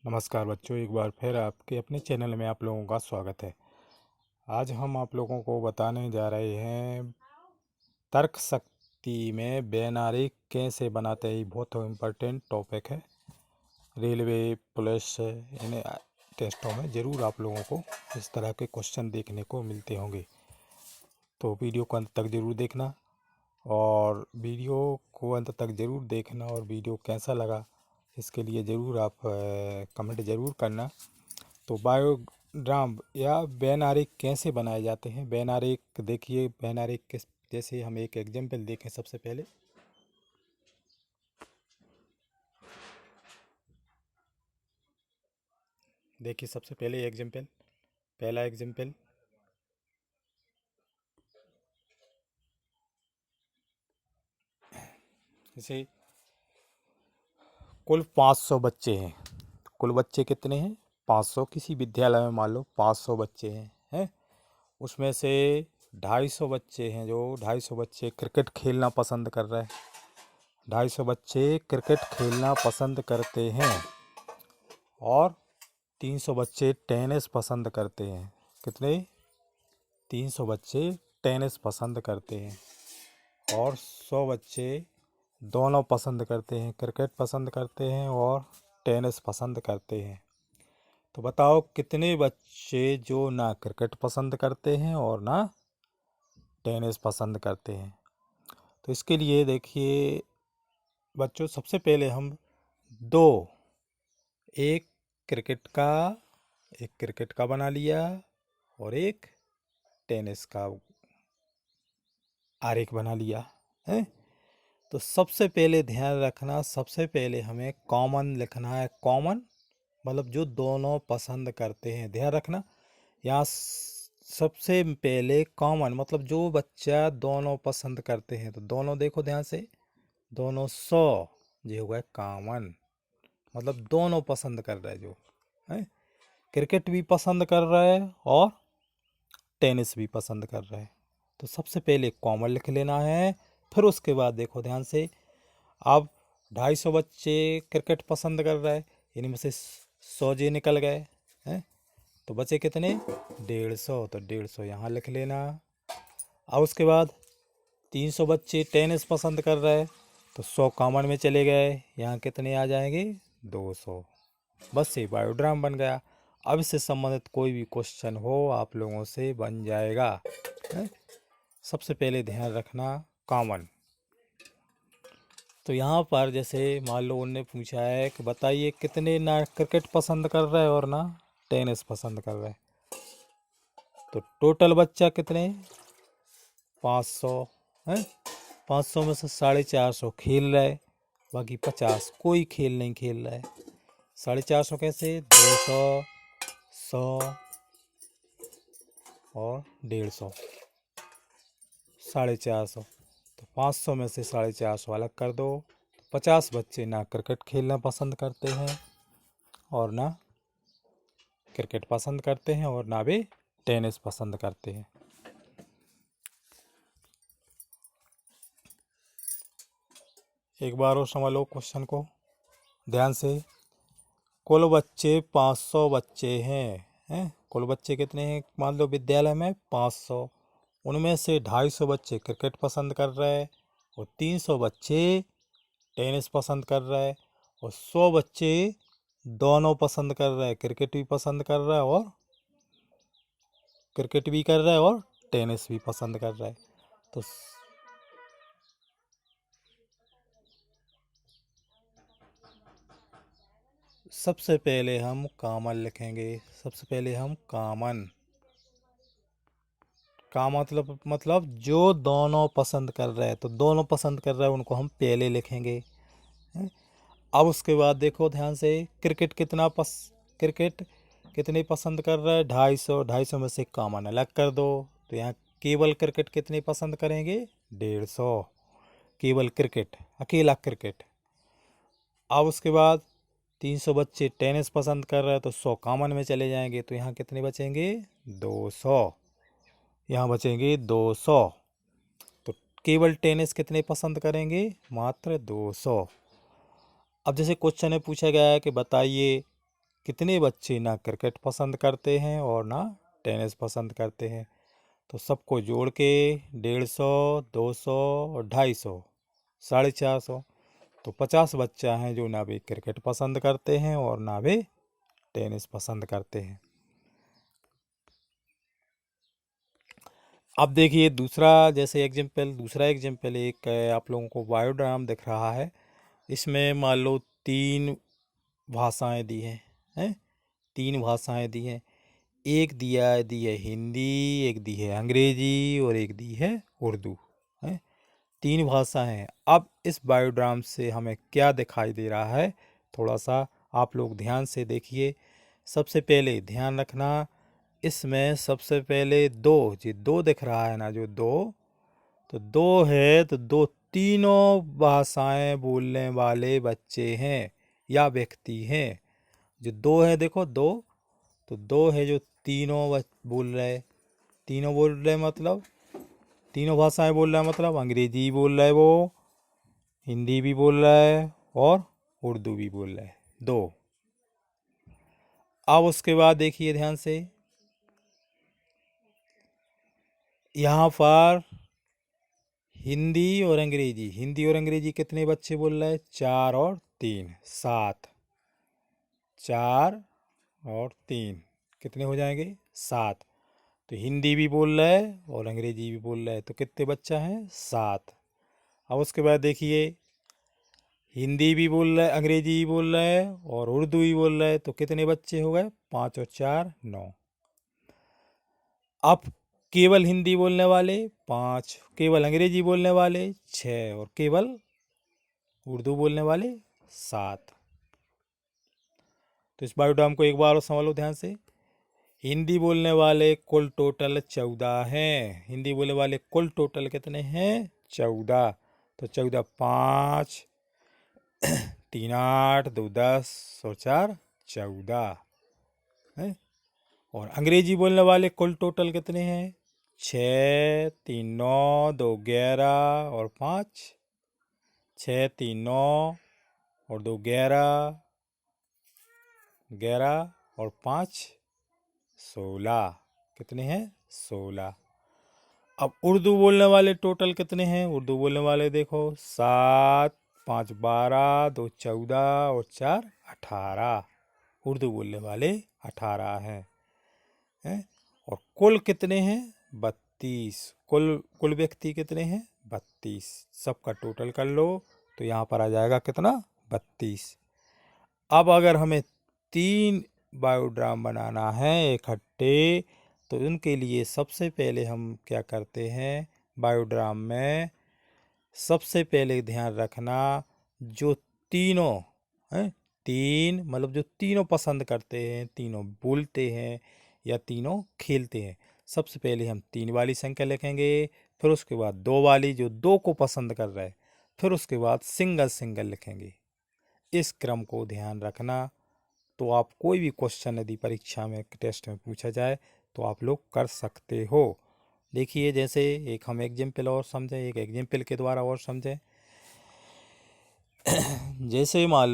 नमस्कार बच्चों, एक बार फिर आपके अपने चैनल में आप लोगों का स्वागत है। आज हम आप लोगों को बताने जा रहे हैं तर्क शक्ति में बैनारी कैसे बनाते हैं। बहुत इम्पोर्टेंट टॉपिक है। रेलवे, पुलिस इन टेस्टों में ज़रूर आप लोगों को इस तरह के क्वेश्चन देखने को मिलते होंगे। तो वीडियो को अंत तक ज़रूर देखना और वीडियो को अंत तक ज़रूर देखना और वीडियो कैसा लगा इसके लिए ज़रूर आप कमेंट ज़रूर करना। तो बायोग्राम या बैनारिक कैसे बनाए जाते हैं। बैनारिक देखिए, बैनारिक किस जैसे हम एक एग्जाम्पल देखें। सबसे पहले देखिए, सबसे पहले एग्जाम्पल, पहला एग्जाम्पल जैसे कुल 500 बच्चे हैं। कुल बच्चे कितने हैं? 500। किसी विद्यालय में मान लो 500 बच्चे हैं। उसमें से 250 बच्चे हैं, जो 250 बच्चे क्रिकेट खेलना पसंद कर रहे हैं। 250 बच्चे क्रिकेट खेलना पसंद करते हैं और 300 बच्चे टेनिस पसंद करते हैं। कितने? 300 बच्चे टेनिस पसंद करते हैं और 100 बच्चे दोनों पसंद करते हैं, क्रिकेट पसंद करते हैं और टेनिस पसंद करते हैं। तो बताओ कितने बच्चे जो ना क्रिकेट पसंद करते हैं और ना टेनिस पसंद करते हैं। तो इसके लिए देखिए बच्चों, सबसे पहले हम दो एक क्रिकेट का एक क्रिकेट का बना लिया और एक टेनिस का आरेख बना लिया है। तो सबसे पहले ध्यान रखना, सबसे पहले हमें कॉमन लिखना है। कॉमन मतलब जो दोनों पसंद करते हैं। ध्यान रखना, यहाँ सबसे पहले कॉमन मतलब जो बच्चा दोनों पसंद करते हैं। तो दोनों देखो ध्यान से, दोनों 100 ये हुआ कॉमन, मतलब दोनों पसंद कर रहा है। जो है क्रिकेट भी पसंद कर रहा है और टेनिस भी पसंद कर रहा है। तो सबसे पहले कॉमन लिख लेना है। फिर उसके बाद देखो ध्यान से, अब 250 बच्चे क्रिकेट पसंद कर रहा है, इनमें से 100 जे निकल गए हैं। तो बचे कितने? 150। तो 150 यहाँ लिख लेना। अब उसके बाद 300 बच्चे टेनिस पसंद कर रहे हैं, तो 100 कॉमन में चले गए, यहाँ कितने आ जाएंगे? 200। बस ये बायोड्राम बन गया। अब इससे संबंधित कोई भी क्वेश्चन हो आप लोगों से बन जाएगा है? सबसे पहले ध्यान रखना कॉमन। तो यहाँ पर जैसे मान लो उनने पूछा है कि बताइए कितने ना क्रिकेट पसंद कर रहे हैं और ना टेनिस पसंद कर रहे हैं। तो टोटल बच्चा कितने? 500 है। 500 में से 450 खेल रहा है, बाकी 50 कोई खेल नहीं खेल रहा है। 450 कैसे? 200, 100 और 150, 450। तो 500 में से 450 अलग कर दो। 50 बच्चे ना क्रिकेट खेलना पसंद करते हैं और ना क्रिकेट पसंद करते हैं और ना वे टेनिस पसंद करते हैं। एक बार और समझ लो क्वेश्चन को ध्यान से। कुल बच्चे 500 बच्चे हैं। कुल बच्चे कितने हैं मान लो विद्यालय में? 500। उनमें से 250 बच्चे क्रिकेट पसंद कर रहे हैं और 300 बच्चे टेनिस पसंद कर रहे हैं और 100 बच्चे दोनों पसंद कर रहे हैं। क्रिकेट भी पसंद कर रहा है और टेनिस भी पसंद कर रहा है। तो सबसे पहले हम कॉमन लिखेंगे। सबसे पहले हम कॉमन का मतलब जो दोनों पसंद कर रहे हैं। तो दोनों पसंद कर रहे हैं उनको हम पहले लिखेंगे हैं? अब उसके बाद देखो ध्यान से, क्रिकेट कितने पसंद कर रहा है? 250। 250 में से कॉमन अलग कर दो। तो यहाँ केवल क्रिकेट कितने पसंद करेंगे? 150। केवल क्रिकेट, अकेला क्रिकेट। अब उसके बाद 300 बच्चे टेनिस पसंद कर रहे हैं, तो 100 कॉमन में चले जाएंगे। तो यहाँ कितने बचेंगे? 200। यहाँ बचेंगे 200। तो केवल टेनिस कितने पसंद करेंगे? मात्र 200। अब जैसे क्वेश्चन में पूछा गया है कि बताइए कितने बच्चे ना क्रिकेट पसंद करते हैं और ना टेनिस पसंद करते हैं। तो सबको जोड़ के 150, 200 और 250, 450, तो 50 बच्चा हैं जो ना वे क्रिकेट पसंद करते हैं और ना वे टेनिस पसंद करते हैं। अब देखिए दूसरा दूसरा एग्जाम्पल एक आप लोगों को बायोड्राम दिख रहा है। इसमें मान लो 3 भाषाएं दी हैं, 3 भाषाएं दी हैं। एक दी है हिंदी, एक दी है अंग्रेजी और एक दी है उर्दू, है 3 भाषा हैं। अब इस बायोड्राम से हमें क्या दिखाई दे रहा है, थोड़ा सा आप लोग ध्यान से देखिए। सबसे पहले ध्यान रखना, इसमें सबसे पहले दो दिख रहा है ना, जो दो है, तो दो तीनों भाषाएं बोलने वाले बच्चे हैं या व्यक्ति हैं। जो दो है, देखो दो, तो दो है जो तीनों बोल रहे मतलब तीनों भाषाएं बोल रहा है, मतलब अंग्रेजी बोल रहा है वो, हिंदी भी बोल रहा है और उर्दू भी बोल रहा है, 2। अब उसके बाद देखिए ध्यान से, यहाँ पर हिंदी और अंग्रेजी कितने बच्चे बोल रहे हैं, 4 और 3, 7। 4 और 3 कितने हो जाएंगे, 7। तो हिंदी भी बोल रहा है और अंग्रेजी भी बोल रहा है, तो कितने बच्चा हैं, 7। अब उसके बाद देखिए, हिंदी भी बोल रहा है, अंग्रेजी भी बोल रहा है और उर्दू भी बोल रहा है, तो कितने बच्चे हो गए, 5 और 4, 9। अब केवल हिंदी बोलने वाले 5, केवल अंग्रेजी बोलने वाले 6 और केवल उर्दू बोलने वाले 7। तो इस बायोडाम को एक बार और समझ लो ध्यान से। हिंदी बोलने वाले कुल टोटल 14 हैं। हिंदी बोलने वाले कुल टोटल कितने हैं, 14। तो 14, 5, 3, 8, 2, 10 और 4, 14 है। और अंग्रेजी बोलने वाले कुल टोटल कितने हैं, 6, 3, 9, 2, 11 और 5, 6, 3, 9 और 2, 11, 11 और 5, 16। कितने हैं, 16। अब उर्दू बोलने वाले टोटल कितने हैं, उर्दू बोलने वाले देखो 7, 5, 12, 2, 14 और 4, 18। उर्दू बोलने वाले 18 हैं। और कुल कितने हैं, 32। कुल व्यक्ति कितने हैं, 32। सबका टोटल कर लो तो यहाँ पर आ जाएगा कितना, 32। अब अगर हमें 3 बायोड्राम बनाना है इकट्ठे, तो उनके लिए सबसे पहले हम क्या करते हैं, बायोड्राम में सबसे पहले ध्यान रखना, जो तीनों हैं, 3 मतलब जो तीनों पसंद करते हैं, तीनों बोलते हैं या तीनों खेलते हैं, सबसे पहले हम 3 वाली संख्या लिखेंगे, फिर उसके बाद 2 वाली जो 2 को पसंद कर रहे हैं, फिर उसके बाद सिंगल लिखेंगे। इस क्रम को ध्यान रखना, तो आप कोई भी क्वेश्चन यदि परीक्षा में टेस्ट में पूछा जाए तो आप लोग कर सकते हो। देखिए जैसे एक हम एग्जाम्पल और समझें, एक एग्जाम्पल के द्वारा और समझें। जैसे मान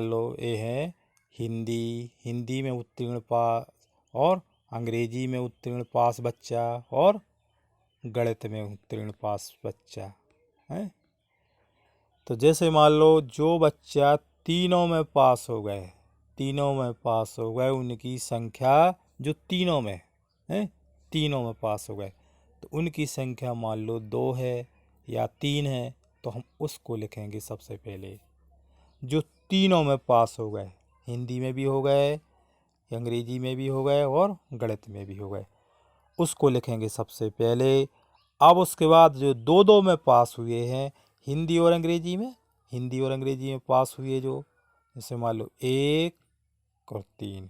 लो ये है हिंदी में उत्तीर्ण पास और अंग्रेजी में उत्तीर्ण पास बच्चा और गणित में उत्तीर्ण पास बच्चा है। तो जैसे मान लो जो बच्चा तीनों में पास हो गए उनकी संख्या, जो तीनों में पास हो गए, तो उनकी संख्या मान लो 2 है या 3 है, तो हम उसको लिखेंगे सबसे पहले। जो तीनों में पास हो गए, हिंदी में भी हो गए, अंग्रेजी में भी हो गए और गणित में भी हो गए, उसको लिखेंगे सबसे पहले। अब उसके बाद जो 2 में पास हुए हैं, हिंदी और अंग्रेजी में पास हुए, जो जैसे मान लो 1 और 3,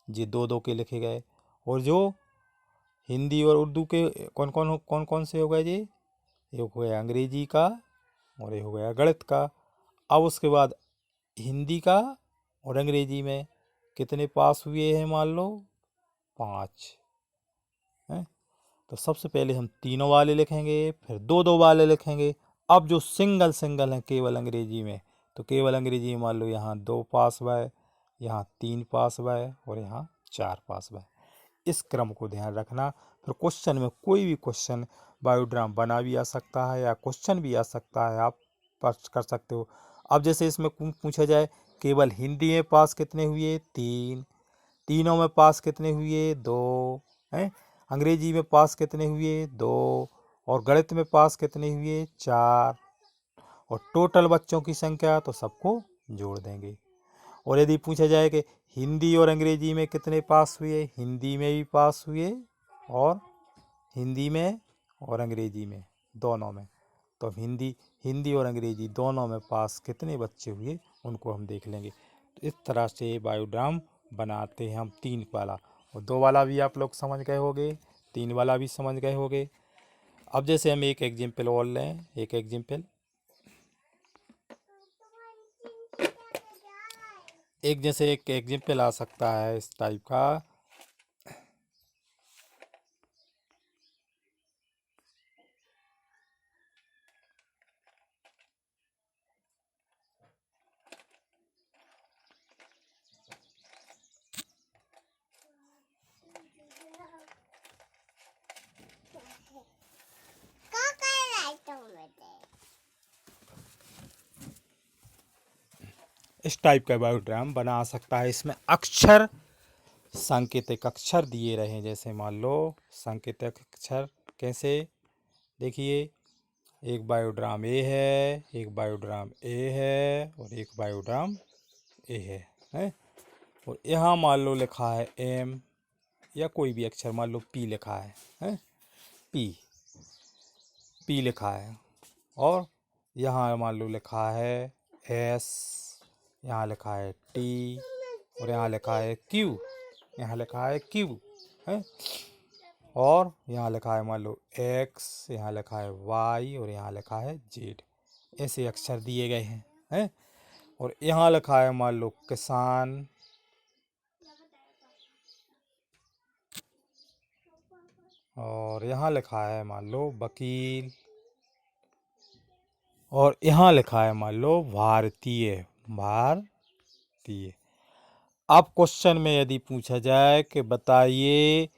ये 2 के लिखे गए। और जो हिंदी और उर्दू के कौन कौन से हो गए, ये एक हो गया अंग्रेजी का और एक हो गया गणित का। अब उसके बाद हिंदी का और अंग्रेजी में कितने पास हुए हैं, मान लो 5 हैं। तो सबसे पहले हम तीनों वाले लिखेंगे, फिर दो दो वाले लिखेंगे। अब जो सिंगल सिंगल हैं केवल अंग्रेजी में, तो केवल अंग्रेजी में मान लो यहाँ 2 पास बाय, यहाँ 3 पास बाय और यहाँ 4 पास बाय। इस क्रम को ध्यान रखना। फिर क्वेश्चन में कोई भी क्वेश्चन बायोड्राम बना भी आ सकता है या क्वेश्चन भी आ सकता है, आप पास कर सकते हो। अब जैसे इसमें पूछा जाए केवल हिंदी में पास कितने हुए, 3, तीनों में पास कितने हुए, 2 हैं, अंग्रेजी में पास कितने हुए, 2, और गणित में पास कितने हुए, 4, और टोटल बच्चों की संख्या तो सबको जोड़ देंगे। और यदि पूछा जाए कि हिंदी और अंग्रेजी में कितने पास हुए, हिंदी में भी पास हुए और हिंदी में और अंग्रेजी में दोनों में, तो हिंदी और अंग्रेजी दोनों में पास कितने बच्चे हुए उनको हम देख लेंगे। तो इस तरह से बायोड्राम बनाते हैं हम 3 वाला, और 2 वाला भी आप लोग समझ गए होंगे, 3 वाला भी समझ गए होंगे। अब जैसे हम एक एग्जाम्पल और लें, एक एग्जाम्पल आ सकता है इस टाइप का। इस टाइप का बायोड्राम बना सकता है। इसमें अक्षर, सांकेतिक अक्षर दिए रहे, जैसे मान लो सांकेतिक अक्षर कैसे, देखिए एक बायोड्राम ए है, एक बायोड्राम ए है और एक बायोड्राम ए है? और यहाँ मान लो लिखा है एम, या कोई भी अक्षर मान लो पी लिखा है? पी लिखा है। और यहाँ मान लो लिखा है एस, यहाँ लिखा है टी, और यहाँ लिखा है क्यू, यहाँ लिखा है क्यू है। और यहाँ लिखा है मान लो एक्स, यहाँ लिखा है वाई और यहाँ लिखा है जेड। ऐसे अक्षर दिए गए हैं? और यहाँ लिखा है मान लो किसान, और यहाँ लिखा है मान लो वकील, और यहाँ लिखा है मान लो भारतीय। अब क्वेश्चन में यदि पूछा जाए कि बताइए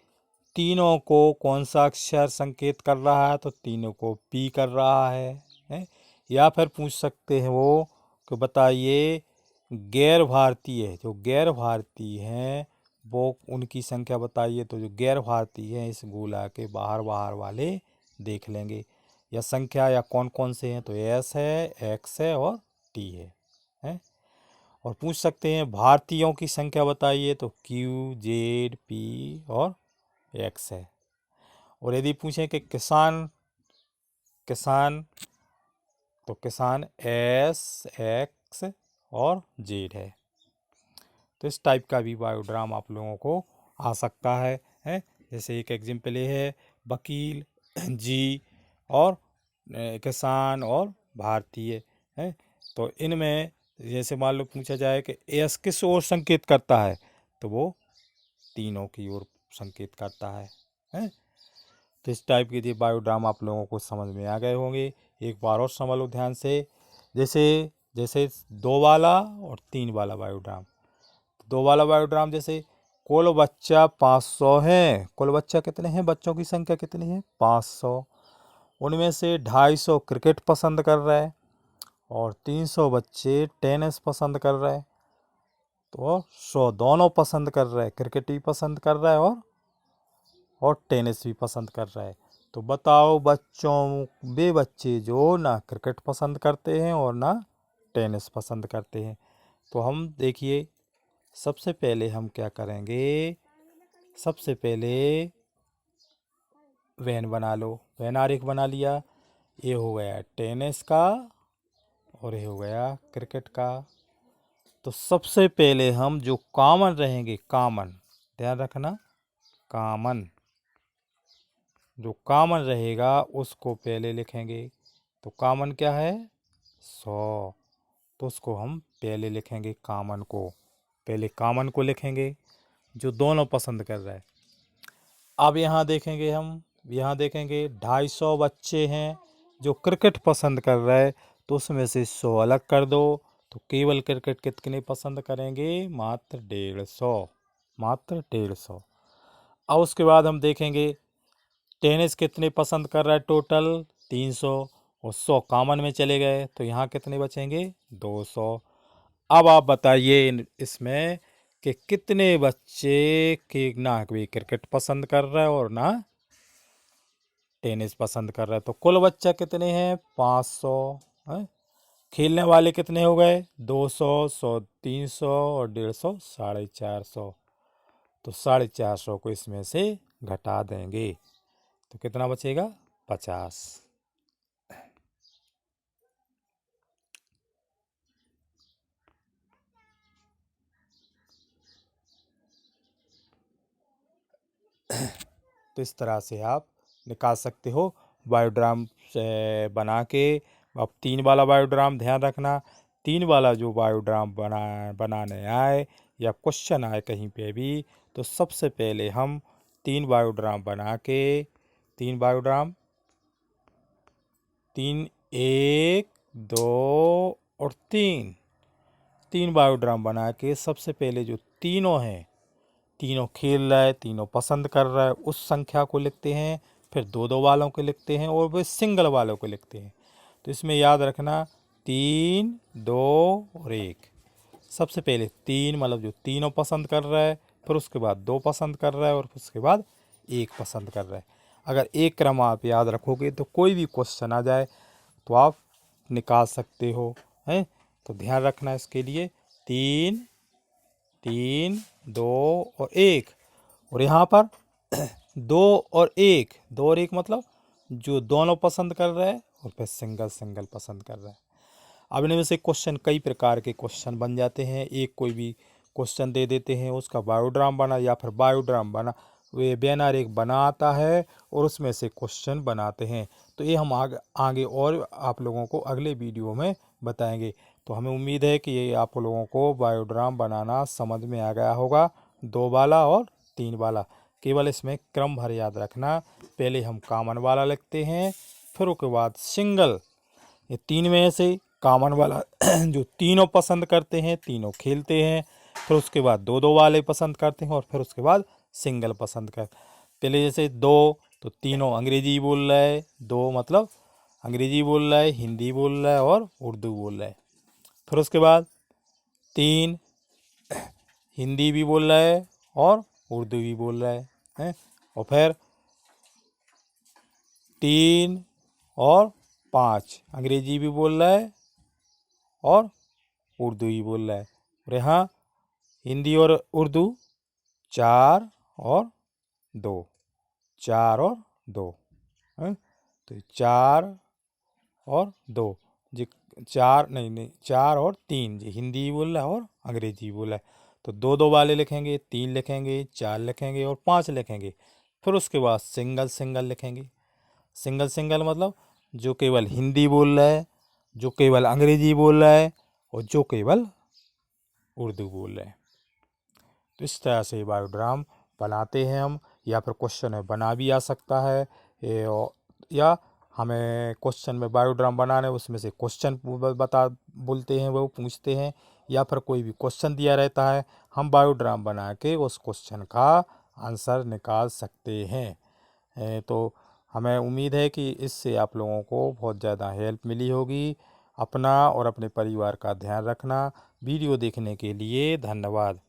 तीनों को कौन सा अक्षर संकेत कर रहा है, तो तीनों को पी कर रहा है? या फिर पूछ सकते हैं वो कि बताइए गैर भारतीय, जो गैर भारतीय हैं वो उनकी संख्या बताइए। तो जो गैर भारतीय हैं इस गोला के बाहर वाले देख लेंगे, या संख्या या कौन कौन से हैं, तो एस है, एक्स है और टी है? और पूछ सकते हैं भारतीयों की संख्या बताइए, तो क्यू, जेड, पी और एक्स है। और यदि पूछें कि किसान, तो किसान एस, एक्स और जेड है। तो इस टाइप का भी बायोड्राम आप लोगों को आ सकता है? जैसे एक एग्जाम्पल ये है वकील, जी, और किसान और भारतीय है। तो इनमें जैसे मान लो पूछा जाए कि एस किस ओर संकेत करता है, तो वो तीनों की ओर संकेत करता है? तो इस टाइप के ये बायोड्राम आप लोगों को समझ में आ गए होंगे। एक बार और समझ लो ध्यान से, जैसे 2 वाला और 3 वाला बायोड्राम। 2 वाला बायोड्राम जैसे कुल बच्चा 500 है, कुल बच्चा कितने हैं, बच्चों की संख्या कितनी है, 500। उनमें से 250 क्रिकेट पसंद कर रहे हैं और 300 बच्चे टेनिस पसंद कर रहे हैं। तो 100 दोनों पसंद कर रहे हैं, क्रिकेट भी पसंद कर रहा है और टेनिस भी पसंद कर रहा है। तो बताओ वे बच्चे जो ना क्रिकेट पसंद करते हैं और ना टेनिस पसंद करते हैं। तो हम देखिए सबसे पहले हम क्या करेंगे, सबसे पहले वैन बना लो, वैन आरेख बना लिया। ये हो गया टेनिस का और ये हो गया क्रिकेट का। तो सबसे पहले हम जो कॉमन रहेंगे, कॉमन ध्यान रखना, कॉमन जो कॉमन रहेगा उसको पहले लिखेंगे। तो कॉमन क्या है, 100, तो उसको हम पहले लिखेंगे, कॉमन को पहले लिखेंगे जो दोनों पसंद कर रहा है। अब यहाँ देखेंगे हम यहाँ देखेंगे 250 बच्चे हैं जो क्रिकेट पसंद कर रहे हैं, तो उसमें से 100 अलग कर दो, तो केवल क्रिकेट कितने पसंद करेंगे? मात्र 150, मात्र 150। अब उसके बाद हम देखेंगे टेनिस कितने पसंद कर रहा है? टोटल 300, और 100 कॉमन में चले गए, तो यहाँ कितने बचेंगे? 200। अब आप बताइए इसमें कि कितने बच्चे के ना भी क्रिकेट पसंद कर रहा है और ना टेनिस पसंद कर रहा है, तो कुल बच्चा कितने हैं? 500 है। खेलने वाले कितने हो गए? 200, 100, 300 और 150, 450। तो 450 को इसमें से घटा देंगे, तो कितना बचेगा? 50। तो इस तरह से आप निकाल सकते हो बायोड्राम से बना के। अब 3 वाला बायोड्राम ध्यान रखना, 3 वाला जो बायोड्राम बनाने आए या क्वेश्चन आए कहीं पे भी, तो सबसे पहले हम 3 बायोड्राम बना के, 3 बायोड्राम, 3, 1, 2 और 3 बायोड्राम बना के सबसे पहले जो तीनों हैं, तीनों खेल रहा है, तीनों पसंद कर रहा है, उस संख्या को लिखते हैं। फिर 2-2 वालों को लिखते हैं और वे सिंगल वालों को लिखते हैं। तो इसमें याद रखना 3, 2 और 1। सबसे पहले 3 मतलब जो तीनों पसंद कर रहा है, फिर उसके बाद 2 पसंद कर रहा है और फिर उसके बाद 1 पसंद कर रहा है। अगर एक क्रम आप याद रखोगे तो कोई भी क्वेश्चन आ जाए तो आप निकाल सकते हो, हैं। तो ध्यान रखना इसके लिए 3, 3, 2 और 1। और यहाँ पर 2 और 1, 2 और 1 मतलब जो दोनों पसंद कर रहा है और फिर सिंगल सिंगल पसंद कर रहा है। अब इनमें से क्वेश्चन कई प्रकार के क्वेश्चन बन जाते हैं। एक कोई भी क्वेश्चन दे देते हैं, उसका बायोड्राम बना या फिर बायोड्राम बना, वे बैनर एक बनाता है और उसमें से क्वेश्चन बनाते हैं। तो ये हम आगे और आप लोगों को अगले वीडियो में बताएंगे। तो हमें उम्मीद है कि ये आप लोगों को बायोड्राम बनाना समझ में आ गया होगा, 2 वाला और 3 वाला। केवल इसमें क्रम भर याद रखना, पहले हम कॉमन वाला लिखते हैं, फिर उसके बाद सिंगल। ये 3 में से कॉमन वाला जो तीनों पसंद करते हैं, तीनों खेलते हैं, फिर उसके बाद 2-2 वाले पसंद करते हैं और फिर उसके बाद सिंगल पसंद कर। पहले जैसे 2 तो तीनों अंग्रेजी बोल रहा है, 2 मतलब अंग्रेजी बोल रहा है, हिंदी बोल रहा है और उर्दू बोल रहा है। फिर उसके बाद 3 हिंदी भी बोल रहा है और उर्दू भी बोल रहा है, हैं। और फिर 3 और 5 अंग्रेजी भी बोल रहा है और उर्दू ही बोल रहा है। और यहाँ हिंदी और उर्दू 4 और 2, 4 और 2, हैं। तो 4 और 2 जी, 4 नहीं नहीं 4 और 3 जी, हिंदी बोल रहा है और अंग्रेजी बोल रहा है। तो 2-2 वाले लिखेंगे, 3 लिखेंगे, 4 लिखेंगे और 5 लिखेंगे। फिर उसके बाद सिंगल सिंगल लिखेंगे। सिंगल सिंगल मतलब जो केवल हिंदी बोल रहा है, जो केवल अंग्रेजी बोल रहा है और जो केवल उर्दू बोल रहे हैं। तो इस तरह से बायोड्राम बनाते हैं हम, या फिर क्वेश्चन में बना भी आ सकता है। या हमें क्वेश्चन में बायोड्राम बनाने, उसमें से क्वेश्चन बोलते हैं, वो पूछते हैं, या फिर कोई भी क्वेश्चन दिया रहता है, हम बायोड्राम बना के उस क्वेश्चन का आंसर निकाल सकते हैं। तो हमें उम्मीद है कि इससे आप लोगों को बहुत ज़्यादा हेल्प मिली होगी। अपना और अपने परिवार का ध्यान रखना। वीडियो देखने के लिए धन्यवाद।